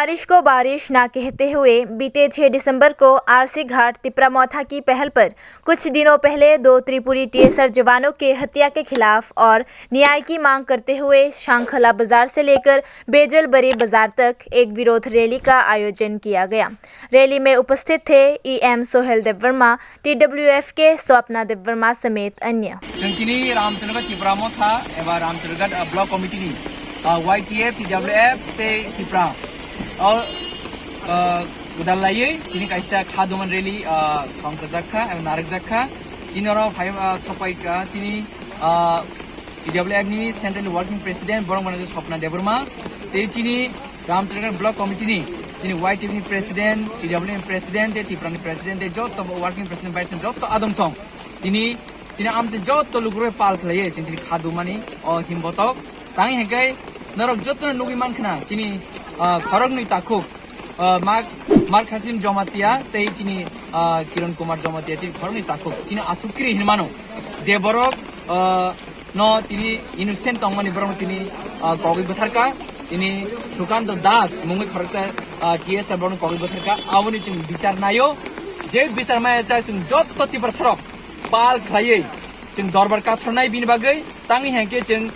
बारिश को बारिश ना कहते हुए बीते 6 दिसंबर को आरसी घाट तिपरामौथा की पहल पर कुछ दिनों पहले 2 त्रिपुरी टीएसआर जवानों के हत्या के खिलाफ और न्याय की मांग करते हुए शांखला बाजार से लेकर बेजलबरी बाजार तक एक विरोध रैली का आयोजन किया गया। रैली में उपस्थित थे ईएम सोहेल देववर्मा, टीडब्ल्यूएफ के स्वप्ना देववर्मा समेत अन्य। YTF, TWF, Tipra, और उदाललायै तिनी काइसा खादुमन रैली संसजाखा एवं नारकजाखा चिनरो फाइव सपाइका चिनी TWF नि सेंट्रल वर्किंग प्रेसिडेंट बरंगबना स्वप्ना देववर्मा ते चिनी रामचंद्रगढ़ ब्लॉक कमिटी नि चिनी YTF नि प्रेसिडेंट TWF प्रेसिडेंट Tipra नि प्रेसिडेंट जत वर्किंग प्रेसिडेंट वाइस जत आदम सं तिनी आमसे जत लुगुरे पाल खलायै चिनी खादुमानि और हिमबतक तांग हेकै नरक जतन नुगि मानखना चिनी खरगनि ताखु मार्क हासिम जमातिया तै चिनी किरण कुमार जमातिया चिनी खरगनि ताखु चिनी आथुक्रि हिनमानो जे बरक न तिनी इनोसेंट तंगमानि बरक तिनी कगि बथारका तिनी सुकान्त दास मुंगै खरगसा टीएसआर बरक कगि बथारका आवनि चिन बिचार नायो जे बिचार माया चिन जत तिपर सरक पाल खलायै चिन दरबार काथरनाय बिनि बागै तांनि हेके चिन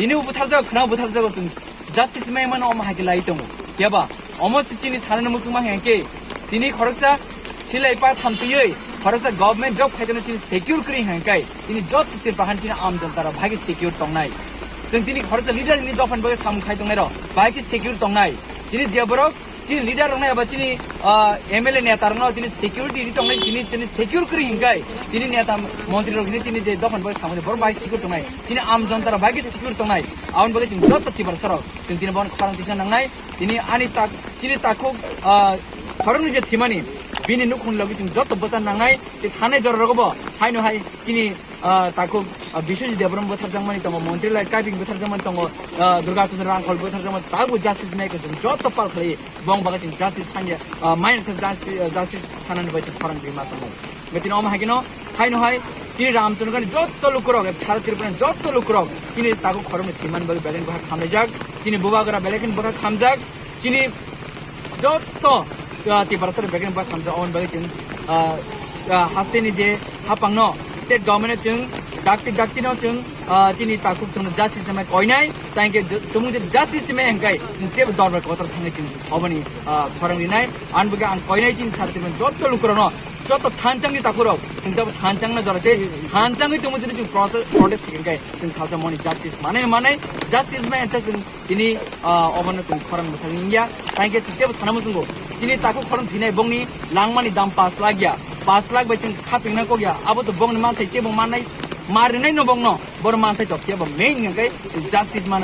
ini butarja khna butarja go justice mai man om ha ke lai tong keba omosisi ni sanan musung ma henke tini khoroksa silai pa thamtiyei khoroksa government job khaitana chini secure kri henkai tini jot tir pahan chini am jantar bhagi secure tongnai sing tini khoroksa leader ni dofan bage sam khai tongnai ro bhagi secure tongnai tini jeborok chini leader rongnai aba chini MLA neta rongno tini security ri tongnai tini secure kri henkai tini neta মন্ত্রী রগনি তিনি যে দফন বই সামনে বড় ভাই secure তংনাই তিনি আম জনতার ভাগে সিকিউর তংনাই আউন বগে চিন যত তিবার সরক চিন তিনি বন খরং তিসা নাংনাই তিনি আনি তাক চিনি তাকু খরং যে থিমানি বিনি নুখুন লগি চিন যত বতান নাংনাই তে থানে জর রগব হাইনো হাই চিনি তাকু বিশ্বজিৎ দেবরম বথার জাংমানি তং মন্ত্রী লাই কাইপিং বথার জাংমানি তং দুর্গা চন্দ্র রাংখল বথার জাংমানি তাগু জাস্টিস মেক চিন যত পাল খালি বং বাগে চিন justice Sania mind justice Sanan বই চিন খরং বিমা তং বেতিন অম হাগিনো हाइनो हाय चिनी रामचंद्रगढ़ जत लुकुरक छारा तिरपन जत लुकुरक चिनी ताकु खरमनि थिमान बगे बेलेन बहा खामजाक चिनी बुबागरा बेलेन बहा खामजाक चिनी जत तिबारसर बेलेन बहा खामजा अन बगे चिन हास्तेनि जे हापांगनो स्टेट गवर्नमेंट जों दाक्ति नो जों चिनी ताकु जों जस्टिस नमा कइनाय तांके तुमु जे जस्टिस मे हंगाय जों जेबो दरबार कतर थांगे चिन अबनि खरंगिनाय आन बगे आन कइनाय चिन छारा तिरपन जत लुकुरनो जत थानचांगनि ताकुरक जों दा थानचांगना जरासे थानचांगै तुमु जे जों प्रोटेस्ट हिंगाय जों सालजा मनि जस्टिस माने जस्टिस मे एन्सा जों दिनि अबनो जों खरं मुथांगिया तांके चितेबो सानामो जोंगो चिनि ताकु खरं थिनाय बंगनि लांमानि दाम 5 लाख गया 5 लाख बाय जों खापिंना को गया आबो तो बंगनि मानथाय तेबो माननाय मारनाय न बंगनो बर मानथाय तो तेबो मेन हिंगाय जों जस्टिस